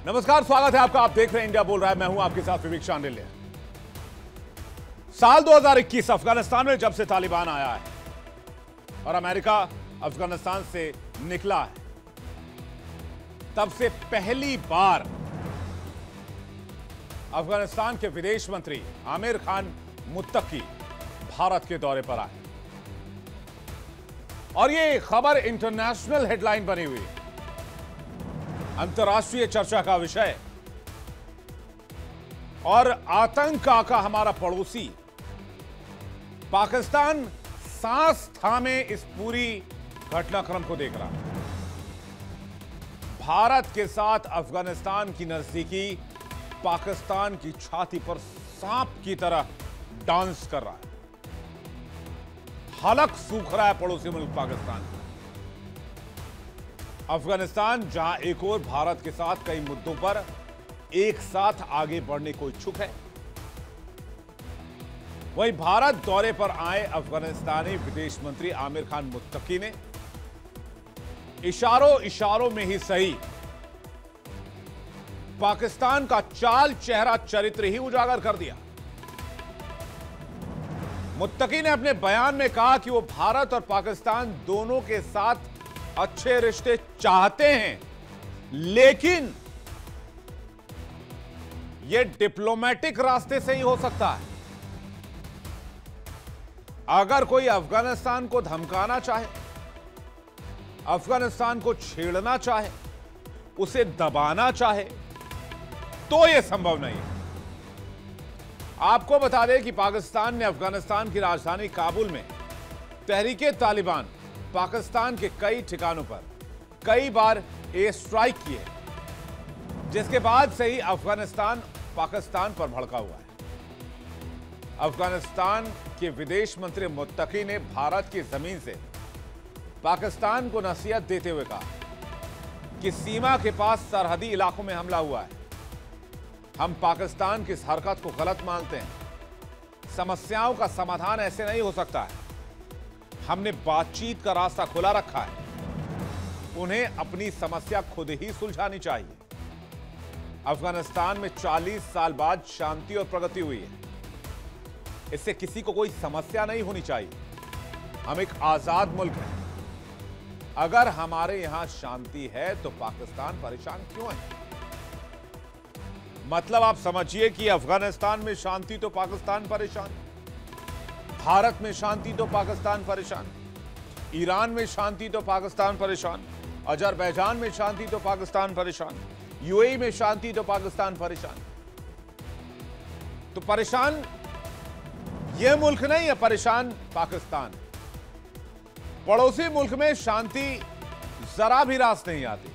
नमस्कार, स्वागत है आपका। आप देख रहे हैं इंडिया बोल रहा है। मैं हूं आपके साथ विवेक शांडिल्य। साल 2021 अफगानिस्तान में जब से तालिबान आया है और अमेरिका अफगानिस्तान से निकला है, तब से पहली बार अफगानिस्तान के विदेश मंत्री आमिर खान मुत्तकी भारत के दौरे पर आए और ये खबर इंटरनेशनल हेडलाइन बनी हुई है, अंतर्राष्ट्रीय चर्चा का विषय। और आतंक का हमारा पड़ोसी पाकिस्तान सांस थामे इस पूरी घटनाक्रम को देख रहा है। भारत के साथ अफगानिस्तान की नजदीकी पाकिस्तान की छाती पर सांप की तरह डांस कर रहा है। हलक सूख रहा है पड़ोसी मुल्क पाकिस्तान का। अफगानिस्तान जहां एक और भारत के साथ कई मुद्दों पर एक साथ आगे बढ़ने को इच्छुक है, वहीं भारत दौरे पर आए अफगानिस्तानी विदेश मंत्री आमिर खान मुत्तकी ने इशारों में ही सही पाकिस्तान का चाल चेहरा चरित्र ही उजागर कर दिया। मुत्तकी ने अपने बयान में कहा कि वो भारत और पाकिस्तान दोनों के साथ अच्छे रिश्ते चाहते हैं, लेकिन यह डिप्लोमेटिक रास्ते से ही हो सकता है। अगर कोई अफगानिस्तान को धमकाना चाहे, अफगानिस्तान को छेड़ना चाहे, उसे दबाना चाहे, तो यह संभव नहीं है। आपको बता दें कि पाकिस्तान ने अफगानिस्तान की राजधानी काबुल में तहरीके तालिबान पाकिस्तान के कई ठिकानों पर कई बार एयर स्ट्राइक किए, जिसके बाद से ही अफगानिस्तान पाकिस्तान पर भड़का हुआ है। अफगानिस्तान के विदेश मंत्री मुत्तकी ने भारत की जमीन से पाकिस्तान को नसीहत देते हुए कहा कि सीमा के पास सरहदी इलाकों में हमला हुआ है। हम पाकिस्तान की इस हरकत को गलत मानते हैं। समस्याओं का समाधान ऐसे नहीं हो सकता है। हमने बातचीत का रास्ता खुला रखा है। उन्हें अपनी समस्या खुद ही सुलझानी चाहिए। अफगानिस्तान में 40 साल बाद शांति और प्रगति हुई है। इससे किसी को कोई समस्या नहीं होनी चाहिए। हम एक आजाद मुल्क हैं। अगर हमारे यहां शांति है तो पाकिस्तान परेशान क्यों है? मतलब आप समझिए कि अफगानिस्तान में शांति तो पाकिस्तान परेशान, भारत में शांति तो पाकिस्तान परेशान, ईरान में शांति तो पाकिस्तान परेशान, अजरबैजान में शांति तो पाकिस्तान परेशान, यूएई में शांति तो पाकिस्तान परेशान। तो परेशान यह मुल्क नहीं है, परेशान पाकिस्तान। पड़ोसी मुल्क में शांति जरा भी रास नहीं आती।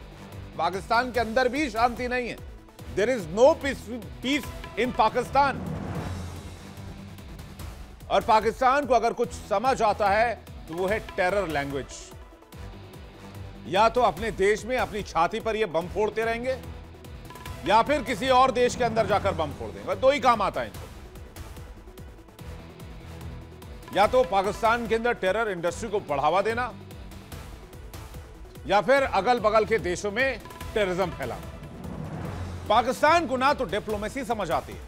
पाकिस्तान के अंदर भी शांति नहीं है। देयर इज नो पीस इन पाकिस्तान। और पाकिस्तान को अगर कुछ समझ आता है तो वो है टेरर लैंग्वेज। या तो अपने देश में अपनी छाती पर ये बम फोड़ते रहेंगे, या फिर किसी और देश के अंदर जाकर बम फोड़ देंगे। दो ही काम आता है इनको। या तो पाकिस्तान के अंदर टेरर इंडस्ट्री को बढ़ावा देना, या फिर अगल बगल के देशों में टेररिज्म फैलाना। पाकिस्तान को ना तो डिप्लोमेसी समझ आती है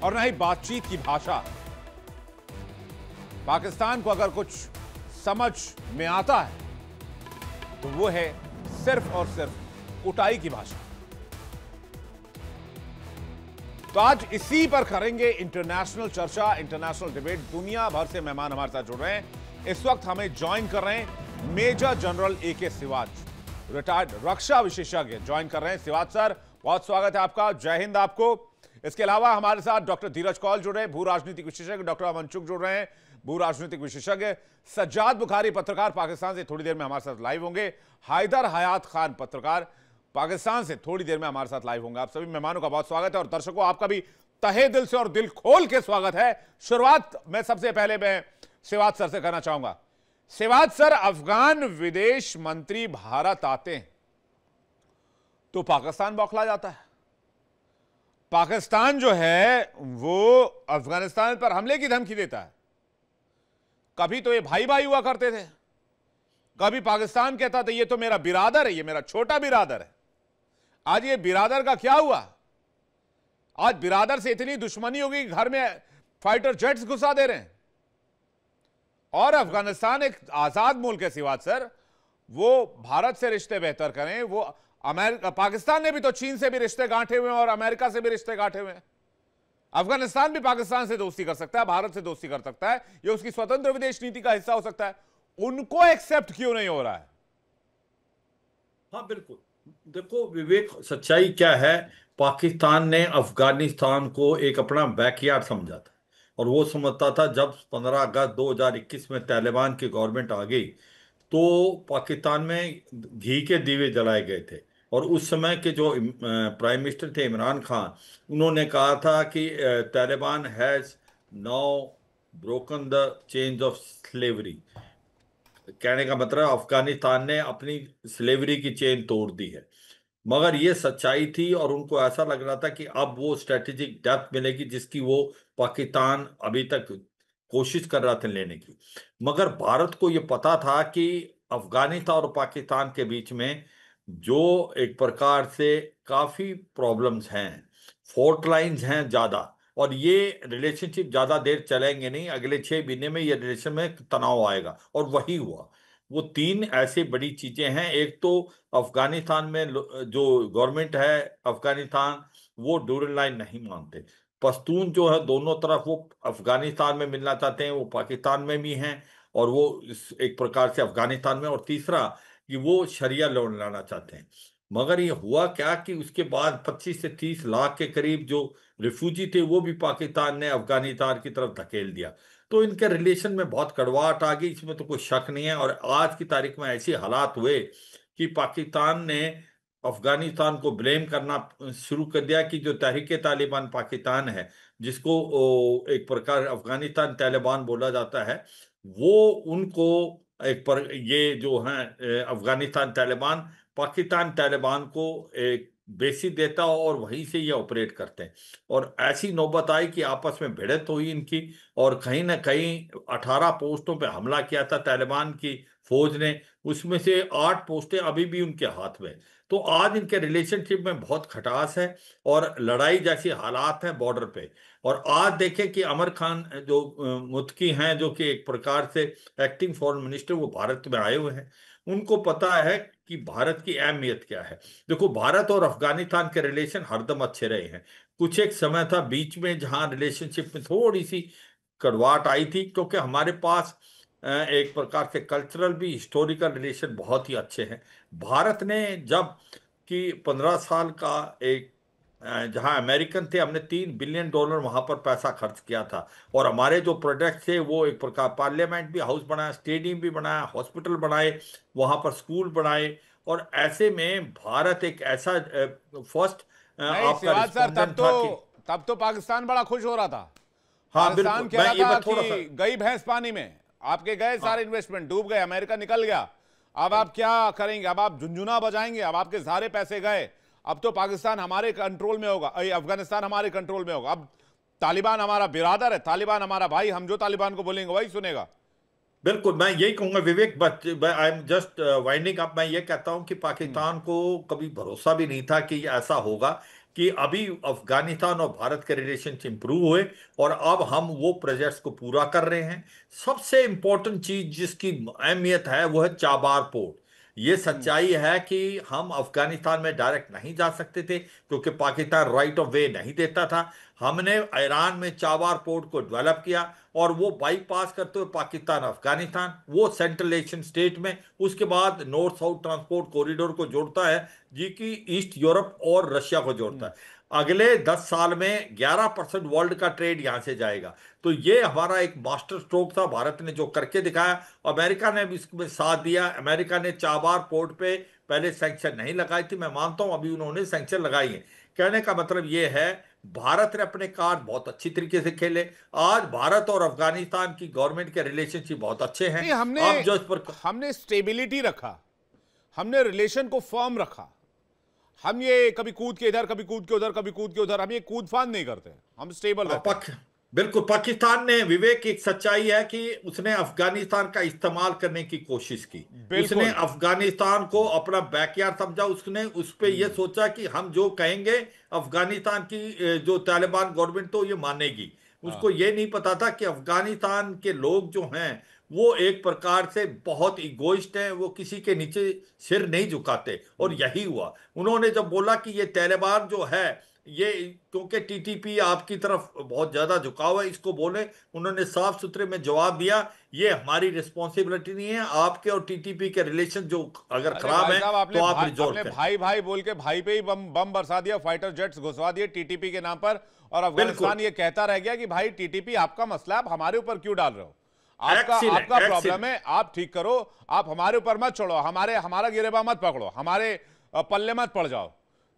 और ना ही बातचीत की भाषा। पाकिस्तान को अगर कुछ समझ में आता है तो वो है सिर्फ और सिर्फ उटाई की भाषा। तो आज इसी पर करेंगे इंटरनेशनल चर्चा, इंटरनेशनल डिबेट। दुनिया भर से मेहमान हमारे साथ जुड़ रहे हैं। इस वक्त हमें ज्वाइन कर रहे हैं major general A K. Siwach, retired रक्षा विशेषज्ञ ज्वाइन कर रहे हैं। सिवाच सर, बहुत स्वागत है आपका। जय हिंद आपको। इसके अलावा हमारे साथ डॉक्टर धीरज कौल जुड़ रहे हैं, भू राजनीतिक विशेषज्ञ। डॉक्टर अमन चुग जुड़ रहे हैं, भू राजनीतिक विशेषज्ञ। सज्जाद बुखारी पत्रकार पाकिस्तान से थोड़ी देर में हमारे साथ लाइव होंगे। हैदर हयात खान पत्रकार पाकिस्तान से थोड़ी देर में हमारे साथ लाइव होंगे। आप सभी मेहमानों का बहुत स्वागत है और दर्शकों आपका भी तहे दिल से और दिल खोल के स्वागत है। शुरुआत मैं सबसे पहले मैं सिवाच सर से करना चाहूंगा। सिवाच सर, अफगान विदेश मंत्री भारत आते हैं तो पाकिस्तान बौखला जाता है। पाकिस्तान जो है वो अफगानिस्तान पर हमले की धमकी देता है। कभी तो ये भाई भाई हुआ करते थे, कभी पाकिस्तान कहता था ये तो मेरा बिरादर है, ये मेरा छोटा बिरादर है। आज ये बिरादर का क्या हुआ? आज बिरादर से इतनी दुश्मनी होगी, घर में फाइटर जेट्स घुसा दे रहे हैं। और अफगानिस्तान एक आजाद मुल्क है सिवाज सर, वो भारत से रिश्ते बेहतर करें। वो अमेरिका, पाकिस्तान ने भी तो चीन से भी रिश्ते गांठे हुए हैं और अमेरिका से भी रिश्ते गांठे हुए हैं। अफगानिस्तान भी पाकिस्तान से दोस्ती कर सकता है, भारत से दोस्ती कर सकता है, ये उसकी स्वतंत्र विदेश नीति का हिस्सा हो सकता है। उनको एक्सेप्ट क्यों नहीं हो रहा है? हाँ बिल्कुल। देखो विवेक, सच्चाई क्या है, पाकिस्तान ने अफगानिस्तान को एक अपना बैकयार्ड समझा था। और वो समझता था जब 15 अगस्त 2021 में तालिबान की गवर्नमेंट आ गई तो पाकिस्तान में घी के दीवे जलाए गए थे। और उस समय के जो प्राइम मिनिस्टर थे इमरान खान, उन्होंने कहा था कि Taliban has now broken the chains of slavery. कहने का मतलब अफगानिस्तान ने अपनी स्लेवरी की चेन तोड़ दी है। मगर ये सच्चाई थी और उनको ऐसा लग रहा था कि अब वो स्ट्रेटेजिक डेप्थ मिलेगी जिसकी वो पाकिस्तान अभी तक कोशिश कर रहा था लेने की। मगर भारत को ये पता था कि अफगानिस्तान और पाकिस्तान के बीच में जो एक प्रकार से काफी प्रॉब्लम्स हैं, फोर्ट लाइंस हैं ज्यादा, और ये रिलेशनशिप ज्यादा देर चलेंगे नहीं, अगले 6 महीने में ये रिलेशन में तनाव आएगा। और वही हुआ। वो तीन ऐसी बड़ी चीजें हैं। एक तो अफगानिस्तान में जो गवर्नमेंट है अफगानिस्तान, वो ड्यूरल लाइन नहीं मानते। पश्तून जो है दोनों तरफ वो अफगानिस्तान में मिलना चाहते हैं, वो पाकिस्तान में भी हैं, और वो एक प्रकार से अफगानिस्तान में। और तीसरा कि वो शरिया लॉ लाना चाहते हैं। मगर ये हुआ क्या कि उसके बाद 25 से 30 लाख के करीब जो रिफ्यूजी थे वो भी पाकिस्तान ने अफगानिस्तान की तरफ धकेल दिया। तो इनके रिलेशन में बहुत कड़वाहट आ गई, इसमें तो कोई शक नहीं है। और आज की तारीख में ऐसे हालात हुए कि पाकिस्तान ने अफगानिस्तान को ब्लेम करना शुरू कर दिया कि जो तहरीक तालिबान पाकिस्तान है, जिसको एक प्रकार अफगानिस्तान तालिबान बोला जाता है, वो उनको एक पर ये जो है अफगानिस्तान तालिबान पाकिस्तान तालिबान को एक बेसिस देता और वहीं से ये ऑपरेट करते हैं। और ऐसी नौबत आई कि आपस में भिड़ंत हुई इनकी, और कहीं ना कहीं 18 पोस्टों पे हमला किया था तालिबान की फौज ने, उसमें से 8 पोस्टें अभी भी उनके हाथ में। तो आज इनके रिलेशनशिप में बहुत खटास है और लड़ाई जैसी हालात हैं बॉर्डर पे। और आज देखें कि अमर खान जो मुत्की हैं, जो कि एक प्रकार से एक्टिंग फॉरेन मिनिस्टर, वो भारत में आए हुए हैं। उनको पता है कि भारत की अहमियत क्या है। देखो, भारत और अफगानिस्तान के रिलेशन हरदम अच्छे रहे हैं। कुछ एक समय था बीच में जहां रिलेशनशिप में थोड़ी सी कड़वाहट आई थी, क्योंकि हमारे पास एक प्रकार से कल्चरल भी हिस्टोरिकल रिलेशन बहुत ही अच्छे हैं। भारत ने जब कि 15 साल का एक जहां अमेरिकन थे, हमने $3 बिलियन वहां पर पैसा खर्च किया था। और हमारे जो प्रोजेक्ट थे वो एक प्रकार पार्लियामेंट भी हाउस बनाया, स्टेडियम भी बनाया, हॉस्पिटल बनाए, वहां पर स्कूल बनाए। और ऐसे में भारत एक ऐसा फर्स्ट नहीं आपका सिवाज सर, रिस्पॉन्डेंट था कि तब तो पाकिस्तान बड़ा खुश हो रहा था। हाँ पाकिस्तान बिल्कुल। कह मैं रहा ये था थोड़ा सा कि गई भैंस पानी में, आपके गए हाँ सारे इन्वेस्टमेंट डूब गए, अमेरिका निकल गया, अब आप क्या करेंगे? अब आप झुंझुना बजाएंगे? अब आपके सारे पैसे गए, अब तो पाकिस्तान हमारे कंट्रोल में होगा, अफगानिस्तान हमारे कंट्रोल में होगा। अब तालिबान हमारा बिरादर है, तालिबान हमारा भाई, हम जो तालिबान को बोलेंगे वही सुनेगा। बिल्कुल। मैं यही कहूंगा Vivek, but I am just winding up. मैं ये कहता हूं कि हम्म। पाकिस्तान को कभी भरोसा भी नहीं था कि ये ऐसा होगा कि अभी अफगानिस्तान और भारत के रिलेशन इंप्रूव हुए और अब हम वो प्रोजेक्ट्स को पूरा कर रहे हैं। सबसे इंपॉर्टेंट चीज जिसकी अहमियत है वो है चाबार पोर्ट। ये हम्म। सच्चाई है कि हम अफगानिस्तान में डायरेक्ट नहीं जा सकते थे क्योंकि पाकिस्तान राइट ऑफ वे नहीं देता था। हमने ईरान में चाबार पोर्ट को डेवलप किया और वो बाईपास करते हुए पाकिस्तान अफगानिस्तान, वो सेंट्रल एशियन स्टेट में, उसके बाद नॉर्थ साउथ ट्रांसपोर्ट कॉरिडोर को जोड़ता है, जी की ईस्ट यूरोप और रशिया को जोड़ता है। अगले 10 साल में 11% वर्ल्ड का ट्रेड यहां से जाएगा। तो ये हमारा एक मास्टर स्ट्रोक था, भारत ने जो करके दिखाया। अमेरिका ने भी इसमें साथ दिया। अमेरिका ने चाबार पोर्ट पे पहले सैंक्शन नहीं लगाई थी, मैं मानता हूं, अभी उन्होंने सैंक्शन लगाई है। कहने का मतलब ये है, भारत ने अपने कार्ड बहुत अच्छी तरीके से खेले। आज भारत और अफगानिस्तान की गवर्नमेंट के रिलेशनशिप बहुत अच्छे हैं। नहीं, हमने अब जो इस पर हमने स्टेबिलिटी रखा, हमने रिलेशन को फर्म रखा। हम ये कभी कूद के इधर, कभी कूद के उधर, कभी कूद के उधर, हम ये कूद फान नहीं करते, हम स्टेबल रहते हैं। पक्ष बिल्कुल, पाकिस्तान ने, विवेक, एक सच्चाई है कि उसने अफगानिस्तान का इस्तेमाल करने की कोशिश की। उसने बिल्कुल। अफगानिस्तान को अपना बैकयार्ड समझा। उसने उस पे ये सोचा कि हम जो कहेंगे अफगानिस्तान की जो तालिबान गवर्नमेंट तो ये मानेगी। हाँ। उसको ये नहीं पता था कि अफगानिस्तान के लोग जो हैं वो एक प्रकार से बहुत इगोइस्ट हैं, वो किसी के नीचे सिर नहीं झुकाते। और यही हुआ। उन्होंने जब बोला कि ये तालिबान जो है ये, क्योंकि टीटीपी आपकी तरफ बहुत ज्यादा झुकाव है, इसको बोले, उन्होंने साफ सुथरे में जवाब दिया, ये हमारी रिस्पॉन्सिबिलिटी नहीं है। आपके और टीटीपी के रिलेशन जो अगर अरे खराब भाई है साहब, तो आपने आप भाई रिजोल्व आपने करें। भाई भाई बोल के भाई पे ही बम बम बरसा दिया, फाइटर जेट्स घुसवा दिए टीटीपी के नाम पर। और बिल्कुल। अफगानिस्तान ये कहता रह गया कि भाई टीटीपी आपका मसला है, आप हमारे ऊपर क्यों डाल रहे हो? आपका एक्सीलेंट, आपका प्रॉब्लम एक्सीलेंट। है, आप ठीक करो। आप हमारे ऊपर मत छोड़ो, हमारा गिरेबा मत पकड़ो, हमारे पल्ले मत पड़ जाओ।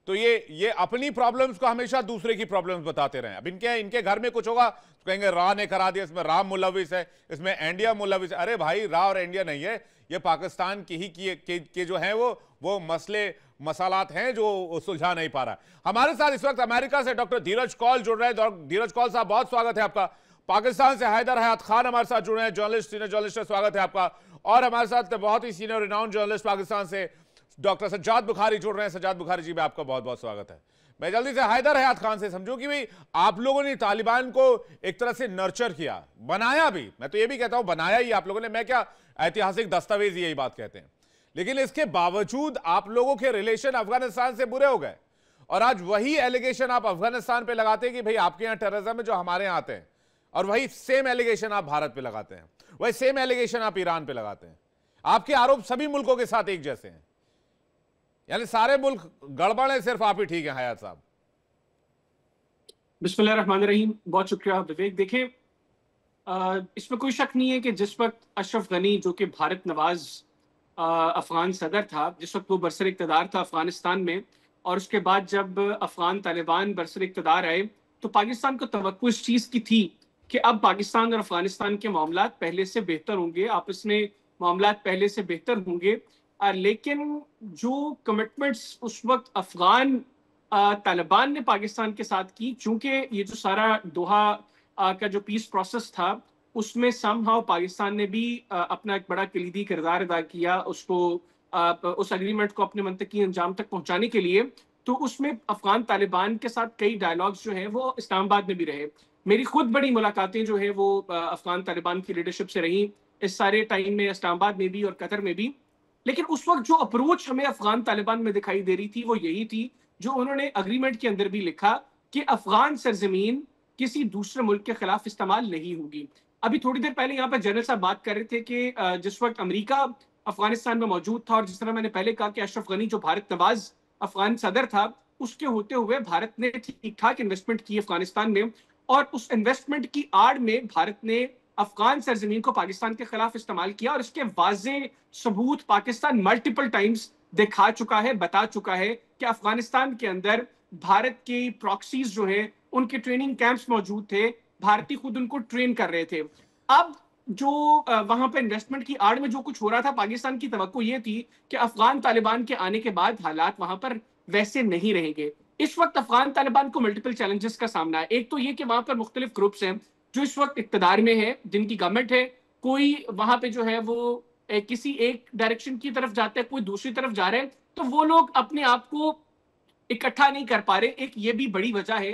तो ये अपनी प्रॉब्लम्स को हमेशा दूसरे की प्रॉब्लम्स बताते रहे। अब इनके इनके घर में कुछ होगा तो कहेंगे रा ने करा दिया, इसमें रा मुलविस है, इसमें इंडिया मुलविस है। अरे भाई, रा और इंडिया नहीं है, ये पाकिस्तान की ही के जो हैं वो मसले मसालात हैं जो सुलझा नहीं पा रहा। हमारे साथ इस वक्त अमेरिका से डॉक्टर धीरज कौल जुड़ रहे हैं। धीरज कौल साहब, बहुत स्वागत है आपका। पाकिस्तान से हैदर हयात खान हमारे साथ जुड़े हैं, जर्नलिस्ट, सीनियर जर्नलिस्ट है, स्वागत है आपका। और हमारे साथ बहुत ही सीनियर रिनाउंड जर्नलिस्ट पाकिस्तान से डॉक्टर सज्जाद बुखारी जुड़ रहे हैं। सज्जाद बुखारी जी, भी आपका बहुत बहुत स्वागत है। मैं जल्दी से हैदर हयात खान से समझूं कि भाई, आप लोगों ने तालिबान को एक तरह से नर्चर किया, बनाया भी, मैं तो ये भी कहता हूं बनाया ही आप लोगों ने, मैं क्या, ऐतिहासिक दस्तावेज यही बात कहते हैं। लेकिन इसके बावजूद आप लोगों के रिलेशन अफगानिस्तान से बुरे हो गए, और आज वही एलिगेशन आप अफगानिस्तान पे लगाते हैं कि भाई आपके यहां टेररिज्म है जो हमारे यहां आते हैं, और वही सेम एलिगेशन आप भारत पे लगाते हैं, वही सेम एलिगेशन आप ईरान पे लगाते हैं। आपके आरोप सभी मुल्कों के साथ एक जैसे हैं, यानी सारे मुल्क गड़बड़ है, सिर्फ आप ही ठीक है हयात साहब। बिस्मिल्लाहिर्रहमानिर्रहीम। बहुत शुक्रिया विवेक। देखें, इसमें कोई शक नहीं है कि जिस वक्त अशरफ गनी, जो कि भारत नवाज अफगान सदर था, जिस वक्त वो बरसर इक़्तिदार था अफगानिस्तान में, और उसके बाद जब अफगान तालिबान बरसर इक़्तिदार आए, तो पाकिस्तान को तवक्कुह इस चीज़ की थी कि अब पाकिस्तान और अफगानिस्तान के मामलात पहले से बेहतर होंगे, आपस में मामलात पहले से बेहतर होंगे। लेकिन जो कमिटमेंट्स उस वक्त अफगान तालिबान ने पाकिस्तान के साथ की, चूंकि ये जो सारा दोहा का जो पीस प्रोसेस था, उसमें समहाउ पाकिस्तान ने भी अपना एक बड़ा कलीदी किरदार अदा किया, उसको उस एग्रीमेंट को अपने मंतकी अंजाम तक पहुंचाने के लिए। तो उसमें अफगान तालिबान के साथ कई डायलॉग्स जो हैं वो इस्लामाबाद में भी रहे। मेरी खुद बड़ी मुलाकातें जो है वो अफगान तालिबान की लीडरशिप से रही इस सारे टाइम में, इस्लामाबाद में भी और कतर में भी। लेकिन उस वक्त जो अप्रोच हमें अफगान तालिबान में दिखाई दे रही थी वो यही थी जो उन्होंने अग्रीमेंट के अंदर भी लिखा कि अफगान सरजमीन किसी दूसरे मुल्क के खिलाफ इस्तेमाल नहीं होगी। अभी थोड़ी देर पहले यहाँ पर जनरल साहब बात कर रहे थे कि जिस वक्त अमेरिका अफगानिस्तान में मौजूद था, और जिस तरह मैंने पहले कहा कि अशरफ गनी जो भारत नवाज अफगान सदर था, उसके होते हुए भारत ने ठीक ठाक इन्वेस्टमेंट की अफगानिस्तान में, और उस इन्वेस्टमेंट की आड़ में भारत ने अफगान सरजमीन को पाकिस्तान के खिलाफ इस्तेमाल किया। और इसके वाज़े सबूत पाकिस्तान मल्टीपल टाइम्स दिखा चुका है, बता चुका है कि अफगानिस्तान के अंदर भारत के प्रॉक्सीज जो है उनके ट्रेनिंग कैंप्स मौजूद थे, भारतीय खुद उनको ट्रेन कर रहे थे। अब जो वहां पर इन्वेस्टमेंट की आड़ में जो कुछ हो रहा था, पाकिस्तान की तवक्को ये थी कि अफगान तालिबान के आने के बाद हालात वहां पर वैसे नहीं रहेंगे। इस वक्त अफगान तालिबान को मल्टीपल चैलेंजेस का सामना है। एक तो ये कि वहां पर मुख्तलिफ ग्रुप्स हैं जो इस वक्त इक्तदार में है, जिनकी गवर्नमेंट है, कोई वहां पे जो है वो किसी एक डायरेक्शन की तरफ जाता है, कोई दूसरी तरफ जा रहे हैं, तो वो लोग अपने आप को इकट्ठा नहीं कर पा रहे। एक ये भी बड़ी वजह है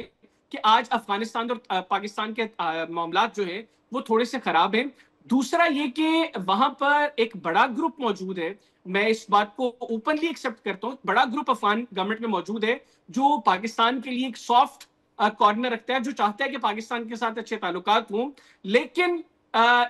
कि आज अफगानिस्तान और पाकिस्तान के मामलात जो है वो थोड़े से खराब हैं। दूसरा ये कि वहां पर एक बड़ा ग्रुप मौजूद है, मैं इस बात को ओपनली एक्सेप्ट करता हूँ, बड़ा ग्रुप अफगान गवर्नमेंट में मौजूद है जो पाकिस्तान के लिए एक सॉफ्ट कॉर्नर रखता है, जो चाहता है कि पाकिस्तान के साथ अच्छे ताल्लुकात हों। लेकिन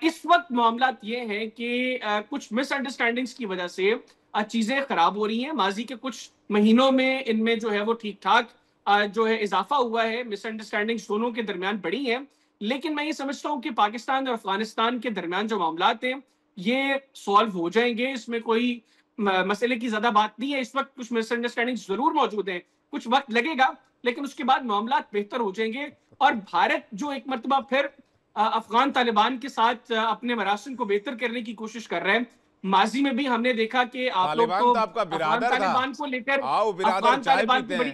इस वक्त मामला ये है कि कुछ मिसअंडरस्टैंडिंग्स की वजह से चीजें खराब हो रही हैं। माजी के कुछ महीनों में इनमें जो है वो ठीक ठाक जो है इजाफा हुआ है, मिसअंडरस्टैंडिंग्स दोनों के दरमियान बढ़ी हैं। लेकिन मैं ये समझता हूँ कि पाकिस्तान और अफगानिस्तान के दरमियान जो मामलात हैं ये सॉल्व हो जाएंगे, इसमें कोई मसले की ज्यादा बात नहीं है। इस वक्त कुछ मिसअंडरस्टैंडिंग्स जरूर मौजूद हैं, कुछ वक्त लगेगा, लेकिन उसके बाद मामलात बेहतर हो जाएंगे। और भारत जो एक मरतबा फिर अफगान तालिबान के साथ अपने मरासिम को बेहतर करने की कोशिश कर रहे हैं। माजी में भी हमने देखा कि आप लोग तो आपका अफगान बिरादर तालिबान था, को लेकर आओ बिरादर अफगान चाय तालिबान पीते की बड़ी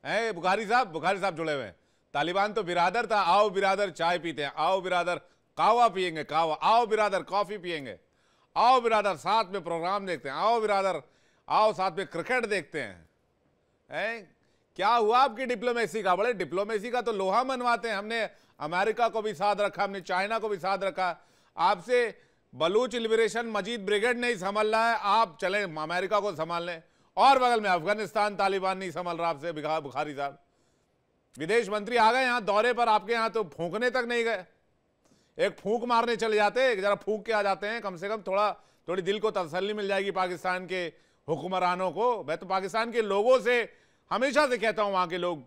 हैं। बुखारी साहब जुड़े हुए हैं। तालिबान तो बिरादर था, आओ बिरादर चाय पीते हैं, आओ बिरादर कावा पियेंगे कावा, आओ बिरादर कॉफी पियेंगे, आओ बिरादर साथ में प्रोग्राम देखते हैं, आओ बिरादर आओ साथ में क्रिकेट देखते हैं। क्या हुआ आपकी डिप्लोमेसी का? बड़े डिप्लोमेसी का तो लोहा मनवाते हैं। हमने अमेरिका को भी साथ रखा, हमने चाइना को भी साथ रखा। आपसे बलूच लिबरेशन मजीद ब्रिगेड नहीं संभाल रहा है, आप चले अमेरिका को संभाल लें। और बगल में अफगानिस्तान तालिबान नहीं संभाल रहा आपसे। बुखारी साहब विदेश मंत्री आ गए यहाँ दौरे पर, आपके यहाँ तो फूंकने तक नहीं गए। एक फूंक मारने चले जाते, जरा फूंक के आ जाते हैं, कम से कम थोड़ी दिल को तसल्ली मिल जाएगी पाकिस्तान के हुक्मरानों को। मैं तो पाकिस्तान के लोगों से हमेशा से कहता हूं वहां के लोग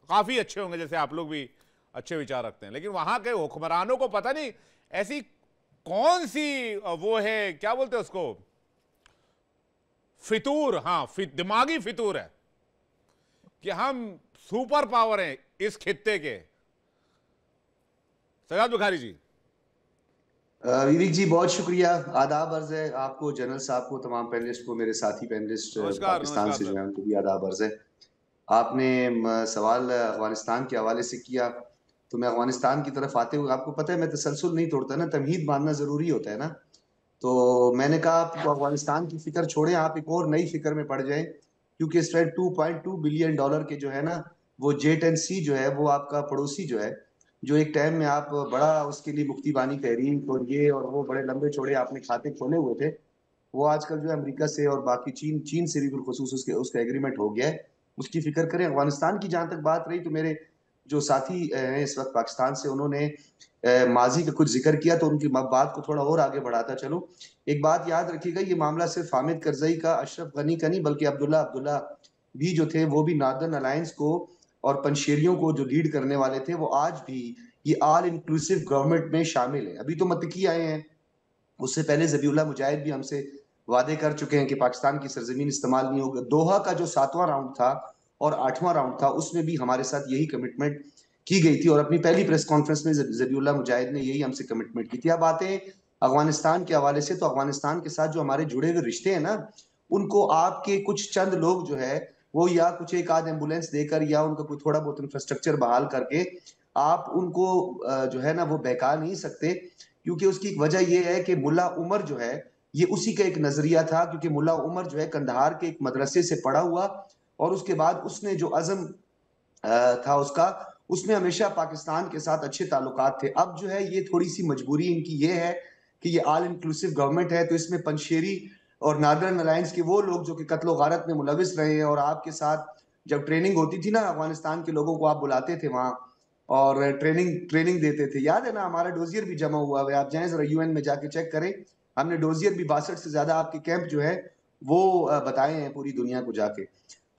काफी अच्छे होंगे, जैसे आप लोग भी अच्छे विचार रखते हैं, लेकिन वहां के हुक्मरानों को पता नहीं ऐसी कौन सी वो है, क्या बोलते हैं उसको, फितूर, दिमागी फितूर है कि हम सुपर पावर हैं इस खित्ते के। सजाद बुखारी जी। विवेक जी बहुत शुक्रिया, आदाब अर्ज है आपको, जनरल साहब को, तमाम पैनलिस्ट को, मेरे साथी पैनलिस्ट पाकिस्तान से जो है उनको भी आदाब अर्ज है। आपने सवाल अफगानिस्तान के हवाले से किया, तो मैं अफगानिस्तान की तरफ आते हुए, आपको पता है मैं तसलसल नहीं तोड़ता ना, तमहीद मानना जरूरी होता है ना। तो मैंने कहा आप अफगानिस्तान की फिक्र छोड़ें, आप एक और नई फिक्र में पड़ जाएं, क्योंकि इस टाइम $2.2 बिलियन के जो है ना वो J10C जो है वो आपका पड़ोसी जो है, जो एक टाइम में आप बड़ा उसके लिए मुफ्ती बानी तहरीक और ये और वो बड़े लंबे चौड़े आपने खाते खोले हुए थे, वो आजकल जो है अमेरिका से और बाकी चीन से भी बिलखुसूस उसका एग्रीमेंट हो गया है, उसकी फिक्र करें। अफगानिस्तान की जहां तक बात रही, तो मेरे जो साथी हैं इस वक्त पाकिस्तान से, उन्होंने माजी का कुछ जिक्र किया, तो उनकी बात को थोड़ा और आगे बढ़ाता चलो। एक बात याद रखिएगा, ये मामला सिर्फ हामिद करजई का, अशरफ गनी का नहीं, बल्कि अब्दुल्ला भी जो थे वो भी नॉर्दर्न अलायंस को और पंशेरियों को जो लीड करने वाले थे, वो आज भी ये ऑल इंक्लूसिव गवर्नमेंट में शामिल है। अभी तो मतकी आए हैं, उससे पहले ज़बीउल्लाह मुजाहिद भी हमसे वादे कर चुके हैं कि पाकिस्तान की सरजमीन इस्तेमाल नहीं होगा। दोहा का जो 7वां राउंड था और 8वां राउंड था, उसमें भी हमारे साथ यही कमिटमेंट की गई थी, और अपनी पहली प्रेस कॉन्फ्रेंस में ज़बीउल्लाह मुजाहिद ने यही हमसे कमिटमेंट की थी। अब आते हैं अफगानिस्तान के हवाले से, तो अफगानिस्तान के साथ जो हमारे जुड़े हुए रिश्ते हैं ना, उनको आपके कुछ चंद लोग जो है वो या कुछ एक आध एम्बुलेंस देकर या उनका कोई थोड़ा बहुत इंफ्रास्ट्रक्चर बहाल करके आप उनको जो है ना वो बहका नहीं सकते, क्योंकि उसकी एक वजह यह है कि मुल्ला उमर जो है ये उसी का एक नजरिया था, क्योंकि मुल्ला उमर जो है कंधार के एक मदरसे से पढ़ा हुआ, और उसके बाद उसने जो अज़म था उसका, उसमें हमेशा पाकिस्तान के साथ अच्छे ताल्लुकात थे। अब जो है ये थोड़ी सी मजबूरी इनकी ये है कि ये ऑल इंक्लूसिव गवर्नमेंट है, तो इसमें पंशेरी और नॉर्दर्न अलायंस के वो लोग जो कि कत्लो गारत में मुलविस रहे हैं, और आपके साथ जब ट्रेनिंग होती थी ना, अफगानिस्तान के लोगों को आप बुलाते थे वहां और ट्रेनिंग देते थे, याद है ना, हमारा डोजियर भी जमा हुआ है, आप जाएं जरा UN में जाके चेक करें, हमने डोजियर भी 62 से ज्यादा आपके कैंप जो है वो बताए हैं पूरी दुनिया को जाके।